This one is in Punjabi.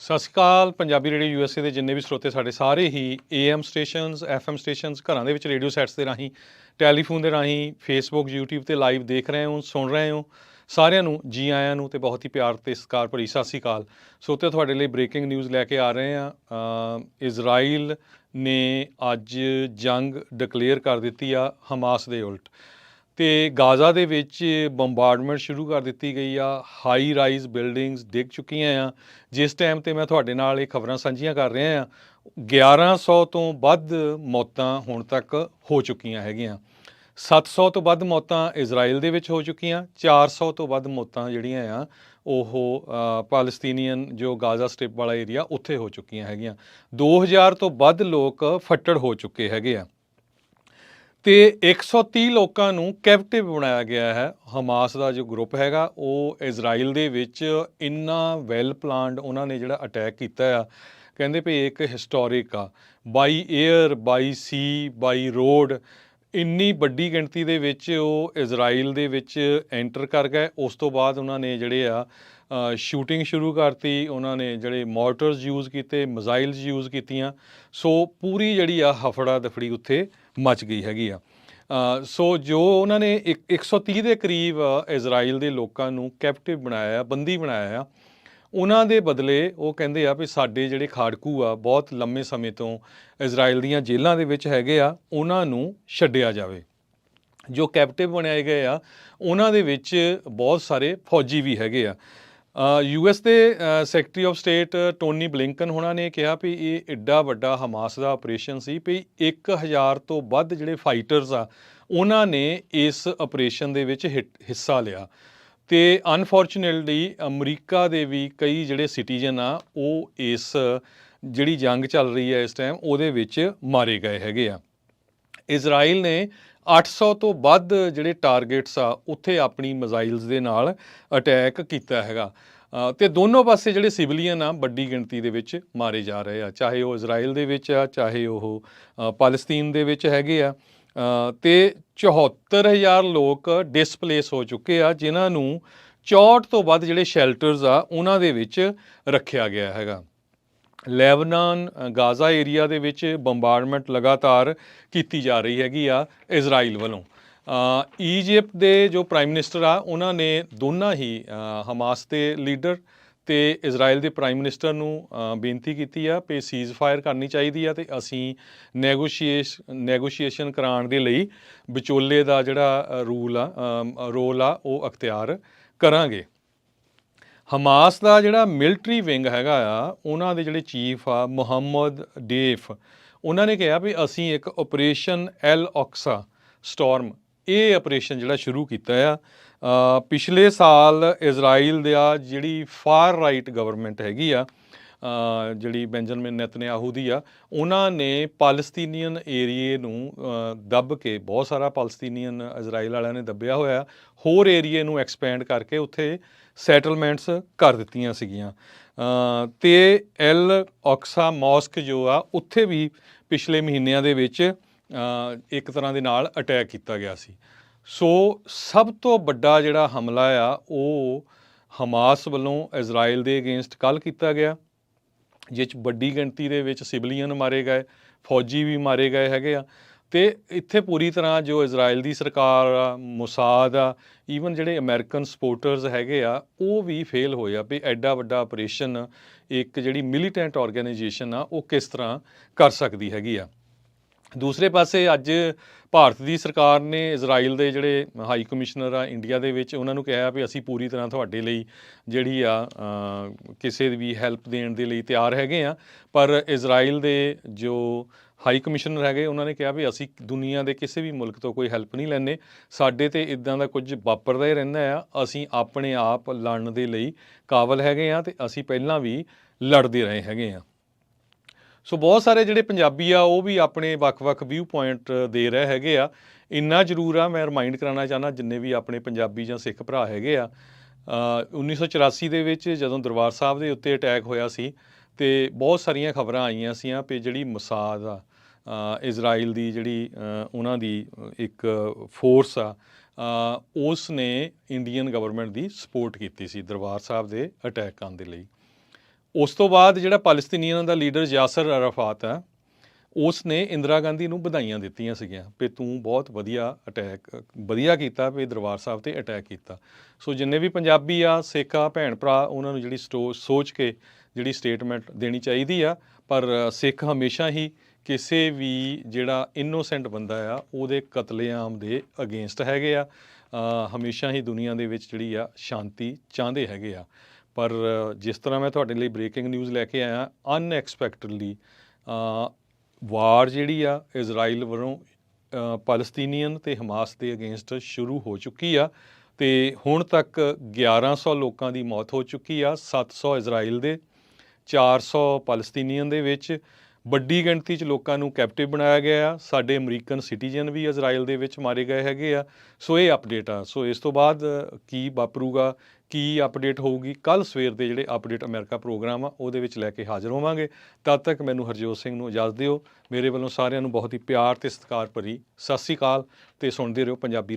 ਸਤਿ ਸ਼੍ਰੀ ਅਕਾਲ। ਪੰਜਾਬੀ ਰੇਡੀਓ ਯੂਐਸਏ ਦੇ ਜਿੰਨੇ ਵੀ ਸਰੋਤੇ ਸਾਡੇ ਸਾਰੇ ਹੀ AM ਸਟੇਸ਼ਨਸ FM ਸਟੇਸ਼ਨਸ ਘਰਾਂ ਦੇ ਵਿੱਚ ਰੇਡੀਓ ਸੈਟਸ ਦੇ ਰਾਹੀਂ ਟੈਲੀਫੋਨ ਦੇ ਰਾਹੀਂ ਫੇਸਬੁੱਕ YouTube ਤੇ ਲਾਈਵ ਦੇਖ ਰਹੇ ਹੋ ਸੁਣ ਰਹੇ ਹੋ ਸਾਰਿਆਂ ਨੂੰ ਜੀ ਆਇਆਂ ਨੂੰ ਤੇ ਬਹੁਤ ਹੀ ਪਿਆਰ ਤੇ ਸਤਿਕਾਰ ਭਰੀ ਸਤਿ ਸ਼੍ਰੀ ਅਕਾਲ। ਸਰੋਤੇ ਤੁਹਾਡੇ ਲਈ ਬ੍ਰੇਕਿੰਗ ਨਿਊਜ਼ ਲੈ ਕੇ ਆ ਰਹੇ ਹਾਂ। ਇਜ਼ਰਾਈਲ ਨੇ ਅੱਜ ਜੰਗ ਡਿਕਲੇਅਰ ਕਰ ਦਿੱਤੀ ਆ ਹਮਾਸ ਦੇ ਉਲਟ ਅਤੇ ਗਾਜ਼ਾ ਦੇ ਵਿੱਚ ਬੰਬਾਰਡਮੈਂਟ ਸ਼ੁਰੂ ਕਰ ਦਿੱਤੀ ਗਈ ਆ। ਹਾਈ ਰਾਈਜ਼ ਬਿਲਡਿੰਗਸ ਡਿੱਗ ਚੁੱਕੀਆਂ ਆ। ਜਿਸ ਟਾਈਮ 'ਤੇ ਮੈਂ ਤੁਹਾਡੇ ਨਾਲ ਇਹ ਖਬਰਾਂ ਸਾਂਝੀਆਂ ਕਰ ਰਿਹਾ ਹਾਂ 1100 ਤੋਂ ਵੱਧ ਮੌਤਾਂ ਹੁਣ ਤੱਕ ਹੋ ਚੁੱਕੀਆਂ ਹੈਗੀਆਂ। 700 ਤੋਂ ਵੱਧ ਮੌਤਾਂ ਇਜ਼ਰਾਈਲ ਦੇ ਵਿੱਚ ਹੋ ਚੁੱਕੀਆਂ। 400 ਤੋਂ ਵੱਧ ਮੌਤਾਂ ਜਿਹੜੀਆਂ ਆ ਉਹ ਪਾਲਸਤੀਨੀਅਨ ਜੋ ਗਾਜ਼ਾ ਸਟ੍ਰਿਪ ਵਾਲਾ ਏਰੀਆ ਉੱਥੇ ਹੋ ਚੁੱਕੀਆਂ ਹੈਗੀਆਂ। 2000 ਤੋਂ ਵੱਧ ਲੋਕ ਫੱਟੜ ਹੋ ਚੁੱਕੇ ਹੈਗੇ ਆ ਅਤੇ 130 ਲੋਕਾਂ ਨੂੰ ਕੈਪਟਿਵ ਬਣਾਇਆ ਗਿਆ ਹੈ। ਹਮਾਸ ਦਾ ਜੋ ਗਰੁੱਪ ਹੈਗਾ ਉਹ ਇਜ਼ਰਾਈਲ ਦੇ ਵਿੱਚ ਇੰਨਾ ਵੈਲ ਪਲਾਨਡ ਉਹਨਾਂ ਨੇ ਜਿਹੜਾ ਅਟੈਕ ਕੀਤਾ ਆ, ਕਹਿੰਦੇ ਵੀ ਇੱਕ ਹਿਸਟੋਰਿਕ ਆ। ਬਾਈ ਏਅਰ, ਬਾਈ ਸੀ, ਬਾਈ ਰੋਡ, ਇੰਨੀ ਵੱਡੀ ਗਿਣਤੀ ਦੇ ਵਿੱਚ ਉਹ ਇਜ਼ਰਾਈਲ ਦੇ ਵਿੱਚ ਐਂਟਰ ਕਰ ਗਏ। ਉਸ ਤੋਂ ਬਾਅਦ ਉਹਨਾਂ ਨੇ ਜਿਹੜੇ ਆ ਸ਼ੂਟਿੰਗ ਸ਼ੁਰੂ ਕਰਤੀ। ਉਹਨਾਂ ਨੇ ਜਿਹੜੇ ਮੋਰਟਰਸ ਯੂਜ਼ ਕੀਤੇ, ਮਿਜ਼ਾਈਲਸ ਯੂਜ਼ ਕੀਤੀਆਂ। ਸੋ ਪੂਰੀ ਜਿਹੜੀ ਆ ਹਫੜਾ ਦਫੜੀ ਉੱਥੇ ਮਚ ਗਈ ਹੈਗੀ ਆ। ਸੋ ਜੋ ਉਹਨਾਂ ਨੇ 130 ਦੇ ਕਰੀਬ ਇਜ਼ਰਾਈਲ ਦੇ ਲੋਕਾਂ ਨੂੰ ਕੈਪਟਿਵ ਬਣਾਇਆ, ਬੰਦੀ ਬਣਾਇਆ ਆ, ਉਹਨਾਂ ਦੇ ਬਦਲੇ ਉਹ ਕਹਿੰਦੇ ਆ ਵੀ ਸਾਡੇ ਜਿਹੜੇ ਖਾੜਕੂ ਆ ਬਹੁਤ ਲੰਮੇ ਸਮੇਂ ਤੋਂ ਇਜ਼ਰਾਈਲ ਦੀਆਂ ਜੇਲ੍ਹਾਂ ਦੇ ਵਿੱਚ ਹੈਗੇ ਆ, ਉਹਨਾਂ ਨੂੰ ਛੱਡਿਆ ਜਾਵੇ। ਜੋ ਕੈਪਟਿਵ ਬਣਾਏ ਗਏ ਆ ਉਹਨਾਂ ਦੇ ਵਿੱਚ ਬਹੁਤ ਸਾਰੇ ਫੌਜੀ ਵੀ ਹੈਗੇ ਆ। US ਦੇ secretary of state Tony Blinken ਹੋਣਾ ਨੇ ਕਿਹਾ ਵੀ ਇਹ ਐਡਾ ਵੱਡਾ ਹਮਾਸ ਦਾ ਆਪਰੇਸ਼ਨ ਸੀ ਵੀ 1000 ਤੋਂ ਵੱਧ ਜਿਹੜੇ ਫਾਈਟਰਸ ਆ ਉਹਨਾਂ ਨੇ ਇਸ ਆਪਰੇਸ਼ਨ ਦੇ ਵਿੱਚ ਹਿੱਸਾ ਲਿਆ ਅਤੇ ਅਨਫੋਰਚੂਨੇਟਲੀ ਅਮਰੀਕਾ ਦੇ ਵੀ ਕਈ ਜਿਹੜੇ ਸਿਟੀਜ਼ਨ ਆ ਉਹ ਇਸ ਜਿਹੜੀ ਜੰਗ ਚੱਲ ਰਹੀ ਹੈ ਇਸ ਟਾਈਮ ਉਹਦੇ ਵਿੱਚ ਮਾਰੇ ਗਏ ਹੈਗੇ ਆ। ਇਜ਼ਰਾਈਲ ਨੇ 800 ਤੋਂ ਵੱਧ ਜਿਹੜੇ ਟਾਰਗੇਟਸ ਆ ਉੱਥੇ ਆਪਣੀ ਮਿਜ਼ਾਈਲਸ ਦੇ ਨਾਲ ਅਟੈਕ ਕੀਤਾ ਹੈਗਾ ਅਤੇ ਦੋਨੋਂ ਪਾਸੇ ਜਿਹੜੇ ਸਿਵਲੀਅਨ ਆ ਵੱਡੀ ਗਿਣਤੀ ਦੇ ਵਿੱਚ ਮਾਰੇ ਜਾ ਰਹੇ ਆ, ਚਾਹੇ ਉਹ ਇਜ਼ਰਾਈਲ ਦੇ ਵਿੱਚ ਆ ਚਾਹੇ ਉਹ ਪਾਲਸਤੀਨ ਦੇ ਵਿੱਚ ਹੈਗੇ ਆ। ਅਤੇ 74,000 ਲੋਕ ਡਿਸਪਲੇਸ ਹੋ ਚੁੱਕੇ ਆ, ਜਿਨ੍ਹਾਂ ਨੂੰ 64 ਤੋਂ ਵੱਧ ਜਿਹੜੇ ਸ਼ੈਲਟਰਸ ਆ ਉਹਨਾਂ ਦੇ ਵਿੱਚ ਰੱਖਿਆ ਗਿਆ ਹੈਗਾ। ਲੈਬਨਾਨ, ਗਾਜ਼ਾ ਏਰੀਆ ਦੇ ਵਿੱਚ ਬੰਬਾਰਡਮੈਂਟ ਲਗਾਤਾਰ ਕੀਤੀ ਜਾ ਰਹੀ ਹੈਗੀ ਆ ਇਜ਼ਰਾਈਲ ਵੱਲੋਂ। ਈਜਿਪਟ ਦੇ ਜੋ ਪ੍ਰਾਈਮ ਮਿਨਿਸਟਰ ਆ ਉਹਨਾਂ ਨੇ ਦੋਨਾਂ ਹੀ ਹਮਾਸ ਦੇ ਲੀਡਰ ਅਤੇ ਇਜ਼ਰਾਈਲ ਦੇ ਪ੍ਰਾਈਮ ਮਿਨਿਸਟਰ ਨੂੰ ਬੇਨਤੀ ਕੀਤੀ ਆ ਵੀ ਸੀਜ਼ ਫਾਇਰ ਕਰਨੀ ਚਾਹੀਦੀ ਆ ਅਤੇ ਅਸੀਂ ਨੈਗੋਸ਼ੀਏਸ਼ਨ ਕਰਾਉਣ ਦੇ ਲਈ ਵਿਚੋਲੇ ਦਾ ਜਿਹੜਾ ਰੋਲ ਆ ਉਹ ਅਖਤਿਆਰ ਕਰਾਂਗੇ। ਹਮਾਸ ਦਾ ਜਿਹੜਾ ਮਿਲਟਰੀ ਵਿੰਗ ਹੈਗਾ ਆ ਉਹਨਾਂ ਦੇ ਜਿਹੜੇ ਚੀਫ ਆ ਮੁਹੰਮਦ ਡੇਫ, ਉਹਨਾਂ ਨੇ ਕਿਹਾ ਵੀ ਅਸੀਂ ਇੱਕ ਆਪਰੇਸ਼ਨ ਐਲ ਔਕਸਾ ਸਟੋਰਮ ਇਹ ਆਪਰੇਸ਼ਨ ਜਿਹੜਾ ਸ਼ੁਰੂ ਕੀਤਾ ਆ। ਪਿਛਲੇ ਸਾਲ ਇਜ਼ਰਾਈਲ ਦਾ ਜਿਹੜੀ ਫਾਰ ਰਾਈਟ ਗਵਰਨਮੈਂਟ ਹੈਗੀ ਆ ਜਿਹੜੀ ਬੈਂਜਾਮਿਨ ਨੇਤਨਯਾਹੂ ਦੀ ਆ, ਉਹਨਾਂ ਨੇ ਪਾਲਸਤੀਨੀਅਨ ਏਰੀਏ ਨੂੰ ਦੱਬ ਕੇ, ਬਹੁਤ ਸਾਰਾ ਪਾਲਸਤੀਨੀਅਨ ਇਜ਼ਰਾਈਲ ਵਾਲਿਆਂ ਨੇ ਦੱਬਿਆ ਹੋਇਆ, ਹੋਰ ਏਰੀਏ ਨੂੰ ਐਕਸਪੈਂਡ ਕਰਕੇ ਉੱਥੇ ਸੈਟਲਮੈਂਟਸ ਕਰ ਦਿੱਤੀਆਂ ਸੀਗੀਆਂ। ਅਤੇ ਐਲ ਔਕਸਾ ਮੌਸਕ ਜੋ ਆ ਉੱਥੇ ਵੀ ਪਿਛਲੇ ਮਹੀਨਿਆਂ ਦੇ ਵਿੱਚ ਇੱਕ ਤਰ੍ਹਾਂ ਦੇ ਨਾਲ ਅਟੈਕ ਕੀਤਾ ਗਿਆ ਸੀ। ਸੋ ਸਭ ਤੋਂ ਵੱਡਾ ਜਿਹੜਾ ਹਮਲਾ ਆ ਉਹ ਹਮਾਸ ਵੱਲੋਂ ਇਜ਼ਰਾਈਲ ਦੇ ਅਗੇਂਸਟ ਕੱਲ੍ਹ ਕੀਤਾ ਗਿਆ, ਜਿਸ 'ਚ ਵੱਡੀ ਗਿਣਤੀ ਦੇ ਵਿੱਚ ਸਿਵਲੀਅਨ ਮਾਰੇ ਗਏ, ਫੌਜੀ ਵੀ ਮਾਰੇ ਗਏ ਹੈਗੇ ਆ। ਅਤੇ ਇੱਥੇ ਪੂਰੀ ਤਰ੍ਹਾਂ ਜੋ ਇਜ਼ਰਾਈਲ ਦੀ ਸਰਕਾਰ ਆ, ਮੁਸਾਦ ਆ, ਈਵਨ ਜਿਹੜੇ ਅਮਰੀਕਨ ਸਪੋਰਟਰਸ ਹੈਗੇ ਆ ਉਹ ਵੀ ਫੇਲ ਹੋਏ ਆ ਵੀ ਐਡਾ ਵੱਡਾ ਆਪਰੇਸ਼ਨ ਇੱਕ ਜਿਹੜੀ ਮਿਲੀਟੈਂਟ ਔਰਗੇਨਾਈਜੇਸ਼ਨ ਆ ਉਹ ਕਿਸ ਤਰ੍ਹਾਂ ਕਰ ਸਕਦੀ ਹੈਗੀ ਆ। ਦੂਸਰੇ ਪਾਸੇ ਅੱਜ ਭਾਰਤ ਦੀ ਸਰਕਾਰ ਨੇ ਇਜ਼ਰਾਈਲ ਦੇ ਜਿਹੜੇ ਹਾਈ ਕਮਿਸ਼ਨਰ ਆ ਇੰਡੀਆ ਦੇ ਵਿੱਚ ਉਹਨਾਂ ਨੂੰ ਕਿਹਾ ਵੀ ਅਸੀਂ ਪੂਰੀ ਤਰ੍ਹਾਂ ਤੁਹਾਡੇ ਲਈ ਜਿਹੜੀ ਆ ਕਿਸੇ ਵੀ ਹੈਲਪ ਦੇਣ ਦੇ ਲਈ ਤਿਆਰ ਹੈਗੇ ਆ। ਪਰ ਇਜ਼ਰਾਈਲ ਦੇ ਜੋ ਹਾਈ ਕਮਿਸ਼ਨਰ ਹੈਗੇ ਉਹਨਾਂ ਨੇ ਕਿਹਾ ਵੀ ਅਸੀਂ ਦੁਨੀਆ ਦੇ ਕਿਸੇ ਵੀ ਮੁਲਕ ਤੋਂ ਕੋਈ ਹੈਲਪ ਨਹੀਂ ਲੈਂਦੇ, ਸਾਡੇ 'ਤੇ ਇੱਦਾਂ ਦਾ ਕੁਝ ਵਾਪਰਦਾ ਹੀ ਰਹਿੰਦਾ ਆ, ਅਸੀਂ ਆਪਣੇ ਆਪ ਲੜਨ ਦੇ ਲਈ ਕਾਬਲ ਹੈਗੇ ਆ ਅਤੇ ਅਸੀਂ ਪਹਿਲਾਂ ਵੀ ਲੜਦੇ ਰਹੇ ਹੈਗੇ ਆ। ਸੋ ਬਹੁਤ ਸਾਰੇ ਜਿਹੜੇ ਪੰਜਾਬੀ ਆ ਉਹ ਵੀ ਆਪਣੇ ਵੱਖ-ਵੱਖ ਵਿਊ ਪੁਆਇੰਟ ਦੇ ਰਹੇ ਹੈਗੇ ਆ। ਇੰਨਾ ਜ਼ਰੂਰ ਆ, ਮੈਂ ਰਿਮਾਈਂਡ ਕਰਾਉਣਾ ਚਾਹੁੰਦਾ ਜਿੰਨੇ ਵੀ ਆਪਣੇ ਪੰਜਾਬੀ ਜਾਂ ਸਿੱਖ ਭਰਾ ਹੈਗੇ ਆ, 1984 ਦੇ ਵਿੱਚ ਜਦੋਂ ਦਰਬਾਰ ਸਾਹਿਬ ਦੇ ਉੱਤੇ ਅਟੈਕ ਹੋਇਆ ਸੀ ਅਤੇ ਬਹੁਤ ਸਾਰੀਆਂ ਖਬਰਾਂ ਆਈਆਂ ਸੀਆਂ ਵੀ ਜਿਹੜੀ ਮੁਸਾਦ ਆ ਇਜ਼ਰਾਈਲ ਦੀ ਜਿਹੜੀ ਉਹਨਾਂ ਦੀ ਇੱਕ ਫੋਰਸ ਆ ਉਸ ਨੇ ਇੰਡੀਅਨ ਗਵਰਨਮੈਂਟ ਦੀ ਸਪੋਰਟ ਕੀਤੀ ਸੀ ਦਰਬਾਰ ਸਾਹਿਬ ਦੇ ਅਟੈਕ ਕਰਨ ਦੇ ਲਈ। ਉਸ ਤੋਂ ਬਾਅਦ ਜਿਹੜਾ ਪੈਲਸਤੀਨੀਆਂ ਦਾ ਲੀਡਰ ਯਾਸਰ ਅਰਾਫਾਤ ਹੈ, ਉਸ ਨੇ ਇੰਦਰਾ ਗਾਂਧੀ ਨੂੰ ਵਧਾਈਆਂ ਦਿੱਤੀਆਂ ਸੀਗੀਆਂ ਵੀ ਤੂੰ ਬਹੁਤ ਵਧੀਆ ਕੀਤਾ ਵੀ ਦਰਬਾਰ ਸਾਹਿਬ 'ਤੇ ਅਟੈਕ ਕੀਤਾ। ਸੋ ਜਿੰਨੇ ਵੀ ਪੰਜਾਬੀ ਆ, ਸਿੱਖ ਆ, ਭੈਣ ਭਰਾ, ਉਹਨਾਂ ਨੂੰ ਜਿਹੜੀ ਸੋਚ ਕੇ ਜਿਹੜੀ ਸਟੇਟਮੈਂਟ ਦੇਣੀ ਚਾਹੀਦੀ ਆ। ਪਰ ਸਿੱਖ ਹਮੇਸ਼ਾ ਹੀ ਕਿਸੇ ਵੀ ਜਿਹੜਾ ਇਨੋਸੈਂਟ ਬੰਦਾ ਆ ਉਹਦੇ ਕਤਲੇਆਮ ਦੇ ਅਗੇਂਸਟ ਹੈਗੇ ਆ। ਹਮੇਸ਼ਾ ਹੀ ਦੁਨੀਆ ਦੇ ਵਿੱਚ ਜਿਹੜੀ ਆ ਸ਼ਾਂਤੀ ਚਾਹੁੰਦੇ ਹੈਗੇ ਆ। ਪਰ ਜਿਸ ਤਰ੍ਹਾਂ ਮੈਂ ਤੁਹਾਡੇ ਲਈ ਬ੍ਰੇਕਿੰਗ ਨਿਊਜ਼ ਲੈ ਕੇ ਆਇਆ, ਅਨਐਕਸਪੈਕਟਡਲੀ ਵਾਰ ਜਿਹੜੀ ਆ ਇਜ਼ਰਾਈਲ ਵੱਲੋਂ ਪੈਲਸਤੀਨੀਅਨ ਅਤੇ ਹਮਾਸ ਦੇ ਅਗੇਂਸਟ ਸ਼ੁਰੂ ਹੋ ਚੁੱਕੀ ਆ ਅਤੇ ਹੁਣ ਤੱਕ 1100 ਲੋਕਾਂ ਦੀ ਮੌਤ ਹੋ ਚੁੱਕੀ ਆ। 700 ਇਜ਼ਰਾਈਲ ਦੇ, 400 ਪੈਲਸਤੀਨੀਅਨ ਦੇ ਵਿੱਚ। ਵੱਡੀ ਗਿਣਤੀ 'ਚ ਲੋਕਾਂ ਨੂੰ ਕੈਪਟਿਵ ਬਣਾਇਆ ਗਿਆ ਆ। ਸਾਡੇ ਅਮਰੀਕਨ ਸਿਟੀਜ਼ਨ ਵੀ ਇਜ਼ਰਾਈਲ ਦੇ ਵਿੱਚ ਮਾਰੇ ਗਏ ਹੈਗੇ ਆ। ਸੋ ਇਹ ਅਪਡੇਟ ਆ। ਸੋ ਇਸ ਤੋਂ ਬਾਅਦ ਕੀ ਵਾਪਰੂਗਾ, ਕੀ ਅਪਡੇਟ ਹੋਊਗੀ, ਕੱਲ੍ਹ ਸਵੇਰ ਦੇ ਜਿਹੜੇ ਅਪਡੇਟ ਅਮਰੀਕਾ ਪ੍ਰੋਗਰਾਮ ਆ ਉਹਦੇ ਵਿੱਚ ਲੈ ਕੇ ਹਾਜ਼ਰ ਹੋਵਾਂਗੇ। ਤਦ ਤੱਕ ਮੈਨੂੰ ਹਰਜੋਤ ਸਿੰਘ ਨੂੰ ਇਜਾਜ਼ਤ ਦਿਓ। ਮੇਰੇ ਵੱਲੋਂ ਸਾਰਿਆਂ ਨੂੰ ਬਹੁਤ ਹੀ ਪਿਆਰ ਅਤੇ ਸਤਿਕਾਰ ਭਰੀ ਸਤਿ ਸ਼੍ਰੀ ਅਕਾਲ ਅਤੇ ਸੁਣਦੇ ਰਹੋ ਪੰਜਾਬੀ